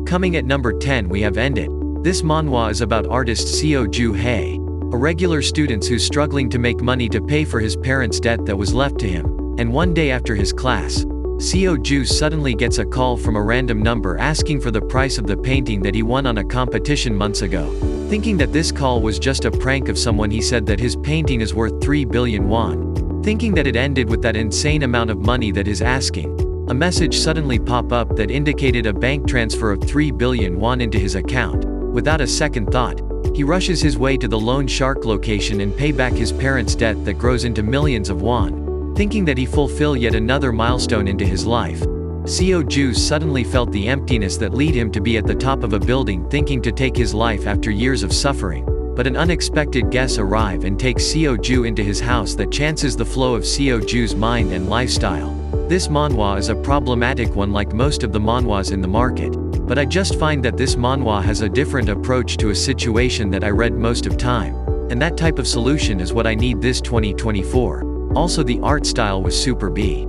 Coming at number 10 we have End It. This manhwa is about artist Seo Ju-hae, a regular student who's struggling to make money to pay for his parents' debt that was left to him, and one day after his class, Seo Ju suddenly gets a call from a random number asking for the price of the painting that he won on a competition months ago. Thinking that this call was just a prank of someone, he said that his painting is worth 3 billion won. Thinking that it ended with that insane amount of money that is asking, a message suddenly pop up that indicated a bank transfer of 3 billion won into his account. Without a second thought, he rushes his way to the loan shark location and pay back his parents' debt that grows into millions of won. Thinking that he fulfill yet another milestone into his life, Seo Ju suddenly felt the emptiness that lead him to be at the top of a building thinking to take his life after years of suffering. But an unexpected guest arrive and takes Seo Ju into his house that chances the flow of Seo Ju's mind and lifestyle. This manhwa is a problematic one like most of the manhwas in the market. But I just find that this manhwa has a different approach to a situation that I read most of time. And that type of solution is what I need this 2024. Also the art style was super B.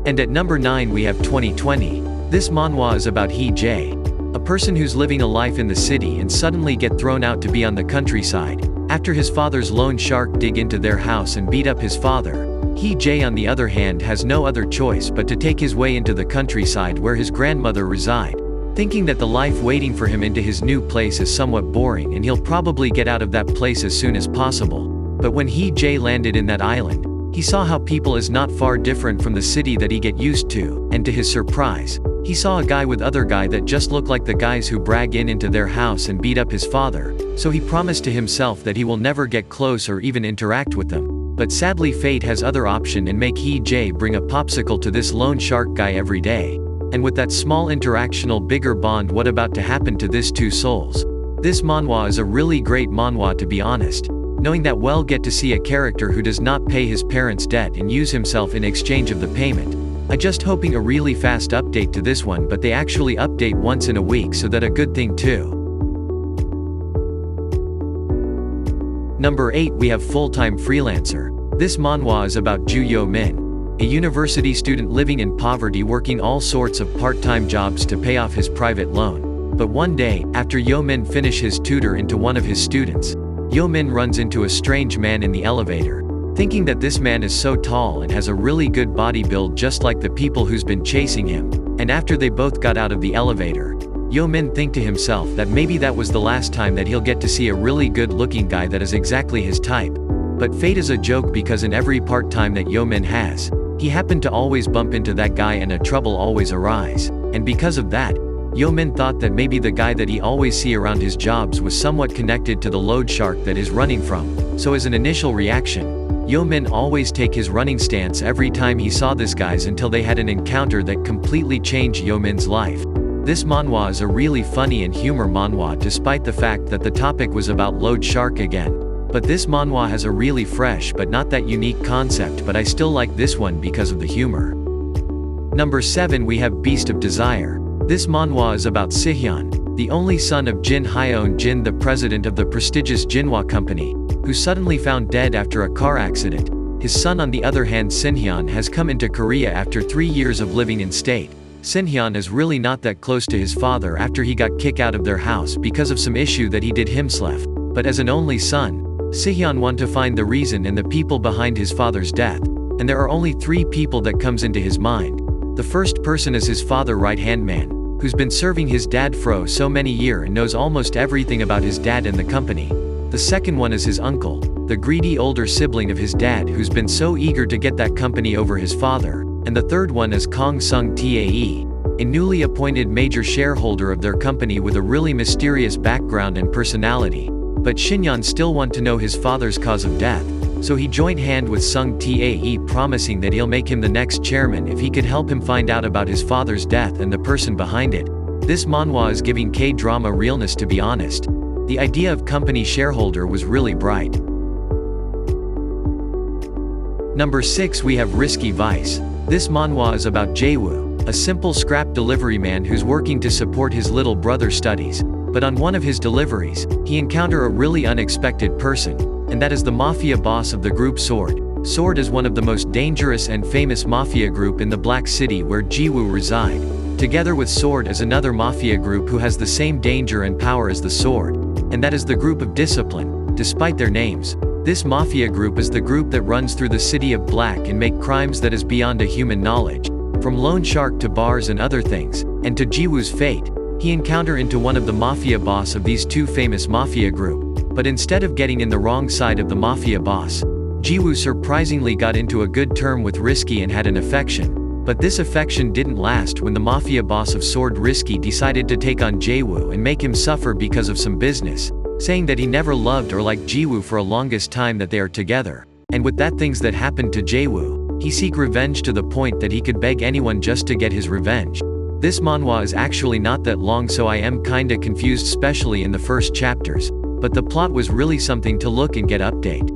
And at number 9 we have 2020. This manhwa is about Hee Jae, a person who's living a life in the city and suddenly get thrown out to be on the countryside, after his father's loan shark dig into their house and beat up his father. Hee Jae on the other hand has no other choice but to take his way into the countryside where his grandmother reside, thinking that the life waiting for him into his new place is somewhat boring and he'll probably get out of that place as soon as possible. But when Hee Jae landed in that island, he saw how people is not far different from the city that he get used to, and to his surprise, he saw a guy with other guy that just looked like the guys who brag into their house and beat up his father, so he promised to himself that he will never get close or even interact with them. But sadly fate has other option and make Hee Jae bring a popsicle to this loan shark guy every day. And with that small interactional bigger bond, what about to happen to this two souls? This manhwa is a really great manhwa, to be honest. Knowing that we'll get to see a character who does not pay his parents' debt and use himself in exchange of the payment. I just hoping a really fast update to this one, but they actually update once in a week, so that a good thing too. Number 8 we have Full-Time Freelancer. This manhwa is about Ju Yo-min, a university student living in poverty working all sorts of part-time jobs to pay off his private loan. But one day, after Yo-min finish his tutor into one of his students, Yo-min runs into a strange man in the elevator. Thinking that this man is so tall and has a really good body build just like the people who's been chasing him, and after they both got out of the elevator, Yo-min think to himself that maybe that was the last time that he'll get to see a really good looking guy that is exactly his type. But fate is a joke, because in every part-time that Yo-min has, he happened to always bump into that guy and a trouble always arise. And because of that, Yo-min thought that maybe the guy that he always see around his jobs was somewhat connected to the load shark that is running from. So as an initial reaction, Yo-min always take his running stance every time he saw this guys until they had an encounter that completely changed Yo-min's life. This manhwa is a really funny and humor manhwa despite the fact that the topic was about load shark again. But this manhwa has a really fresh but not that unique concept, but I still like this one because of the humor. Number 7 we have Beast of Desire. This manhwa is about Sihyun, the only son of Jin Hyeon Jin, the president of the prestigious Jinhwa company, who suddenly found dead after a car accident. His son on the other hand Sinhyun has come into Korea after 3 years of living in state. Sinhyun is really not that close to his father after he got kicked out of their house because of some issue that he did himself. But as an only son, Sihyun want to find the reason and the people behind his father's death. And there are only 3 people that comes into his mind. The first person is his father right-hand man, who's been serving his dad for so many years and knows almost everything about his dad and the company. The second one is his uncle, the greedy older sibling of his dad who's been so eager to get that company over his father. And the third one is Kong Sung Tae, a newly appointed major shareholder of their company with a really mysterious background and personality. But Shinyeon still want to know his father's cause of death, so he joined hand with Sung Tae, promising that he'll make him the next chairman if he could help him find out about his father's death and the person behind it. This manhwa is giving K-drama realness, to be honest. The idea of company shareholder was really bright. Number 6 we have Risky Vice. This manhwa is about Jaewoo, a simple scrap delivery man who's working to support his little brother's studies. But on one of his deliveries, he encounter a really unexpected person, and that is the mafia boss of the group Sword. Sword is one of the most dangerous and famous mafia group in the Black City where Jaewoo reside. Together with Sword is another mafia group who has the same danger and power as the Sword, and that is the group of Discipline. Despite their names, this mafia group is the group that runs through the city of Black and make crimes that is beyond a human knowledge. From loan shark to bars and other things, and to Jiwoo's fate, he encounter into one of the mafia boss of these two famous mafia group, but instead of getting in the wrong side of the mafia boss, Jiwoo surprisingly got into a good term with Risky and had an affection, but this affection didn't last when the mafia boss of Sword Risky decided to take on Jiwoo and make him suffer because of some business, saying that he never loved or liked Jiwoo for a longest time that they are together, and with that things that happened to Jiwoo, he seek revenge to the point that he could beg anyone just to get his revenge. This manhwa is actually not that long, so I am kinda confused, especially in the first chapters, but the plot was really something to look and get update.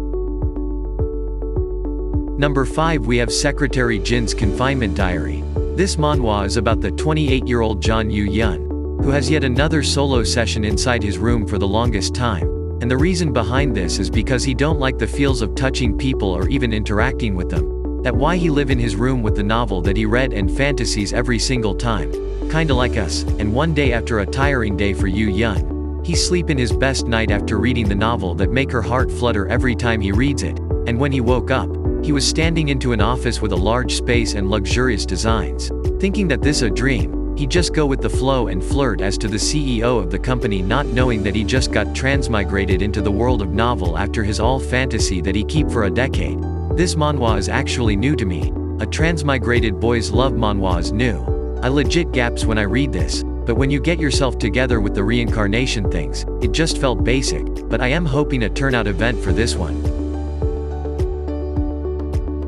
Number 5 we have Secretary Jin's Confinement Diary. This manhwa is about the 28-year-old John Yu-yun, who has yet another solo session inside his room for the longest time, and the reason behind this is because he don't like the feels of touching people or even interacting with them. That why he live in his room with the novel that he read and fantasies every single time. Kinda like us, and one day after a tiring day for Yu-yun, he sleep in his best night after reading the novel that make her heart flutter every time he reads it, and when he woke up, he was standing into an office with a large space and luxurious designs. Thinking that this a dream, he just go with the flow and flirt as to the CEO of the company, not knowing that he just got transmigrated into the world of novel after his all fantasy that he keep for a decade. This manhwa is actually new to me. A transmigrated boys love manhwa is new. I legit gaps when I read this, but when you get yourself together with the reincarnation things, it just felt basic, but I am hoping a turnout event for this one.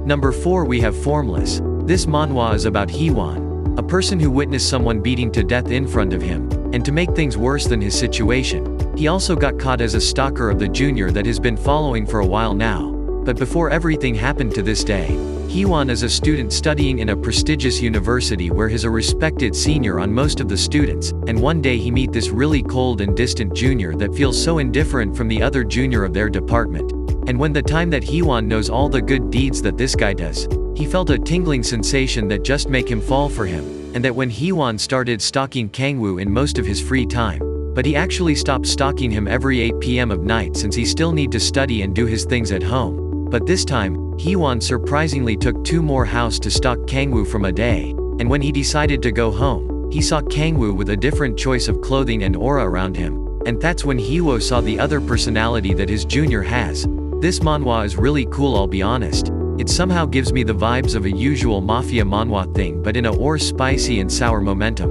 Number 4 we have Formless. This manhwa is about Hee-won, a person who witnessed someone beating to death in front of him, and to make things worse than his situation, he also got caught as a stalker of the junior that has been following for a while now. But before everything happened to this day, Hee-won is a student studying in a prestigious university where he's a respected senior on most of the students, and one day he meet this really cold and distant junior that feels so indifferent from the other junior of their department. And when the time that Hee-won knows all the good deeds that this guy does, he felt a tingling sensation that just make him fall for him, and that when Hee-won started stalking Kangwoo in most of his free time, but he actually stopped stalking him every 8 p.m. of night since he still need to study and do his things at home. But this time, Hee-won surprisingly took 2 more house to stalk Kangwoo from a day, and when he decided to go home, he saw Kangwoo with a different choice of clothing and aura around him, and that's when Hee-woo saw the other personality that his junior has. This manhwa is really cool, I'll be honest. It somehow gives me the vibes of a usual mafia manhwa thing but in a or spicy and sour momentum.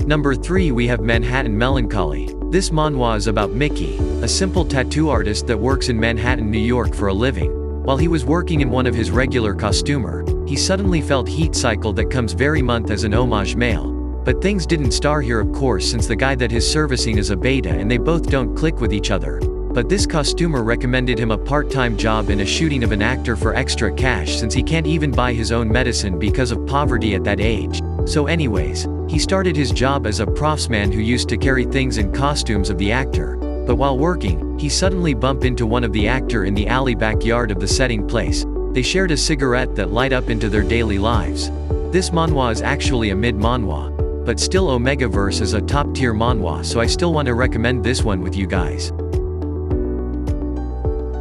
Number 3 we have Manhattan Melancholy. This manhwa is about Mickey, a simple tattoo artist that works in Manhattan, New York for a living. While he was working in one of his regular costumer, he suddenly felt heat cycle that comes very month as an homage mail. But things didn't star here of course since the guy that he's servicing is a beta and they both don't click with each other. But this costumer recommended him a part-time job in a shooting of an actor for extra cash since he can't even buy his own medicine because of poverty at that age. So anyways, he started his job as a profsman who used to carry things and costumes of the actor. But while working, he suddenly bumped into one of the actor in the alley backyard of the setting place. They shared a cigarette that light up into their daily lives. This manhwa is actually a mid-manhwa, but still Omegaverse is a top-tier manhwa, so I still want to recommend this one with you guys.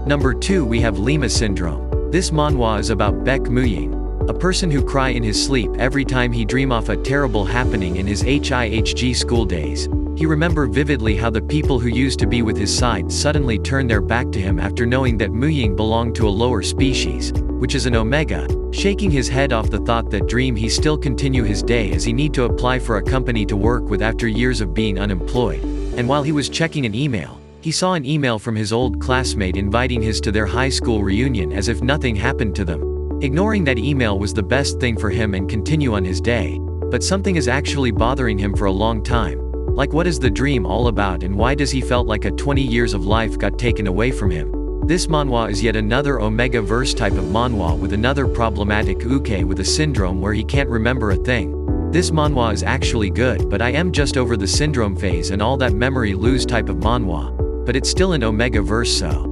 Number 2 we have Lima Syndrome. This manhwa is about Baek Muying, a person who cry in his sleep every time he dream of a terrible happening in his HIHG school days. He remember vividly how the people who used to be with his side suddenly turned their back to him after knowing that Muying belonged to a lower species, which is an omega, shaking his head off the thought that dream he still continue his day as he need to apply for a company to work with after years of being unemployed. And while he was checking an email, he saw an email from his old classmate inviting his to their high school reunion as if nothing happened to them. Ignoring that email was the best thing for him and continue on his day. But something is actually bothering him for a long time. Like what is the dream all about and why does he felt like a 20 years of life got taken away from him? This manhwa is yet another Omega verse type of manhwa with another problematic uke with a syndrome where he can't remember a thing. This manhwa is actually good but I am just over the syndrome phase and all that memory lose type of manhwa. But it's still an Omega verse so.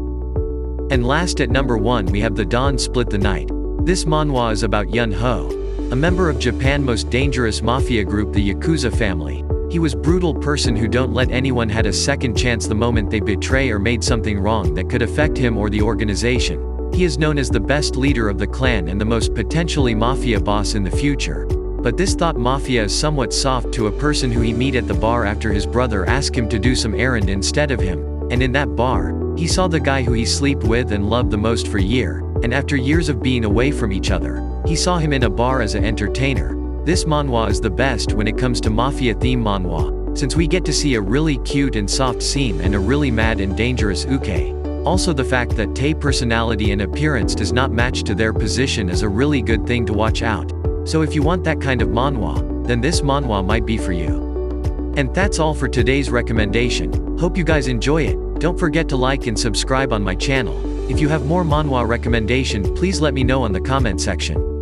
And last at number 1 we have The Dawn Split the Night. This manhwa is about Yun-ho, a member of Japan's most dangerous mafia group, the Yakuza family. He was brutal person who don't let anyone had a second chance the moment they betray or made something wrong that could affect him or the organization. He is known as the best leader of the clan and the most potentially mafia boss in the future. But this thought mafia is somewhat soft to a person who he meet at the bar after his brother asked him to do some errand instead of him. And in that bar, he saw the guy who he slept with and loved the most for year, and after years of being away from each other, he saw him in a bar as an entertainer. This manhwa is the best when it comes to mafia theme manhwa, since we get to see a really cute and soft scene and a really mad and dangerous uke. Also the fact that Tae's personality and appearance does not match to their position is a really good thing to watch out. So if you want that kind of manhwa, then this manhwa might be for you. And that's all for today's recommendation. Hope you guys enjoy it. Don't forget to like and subscribe on my channel. If you have more manhwa recommendation, please let me know on the comment section.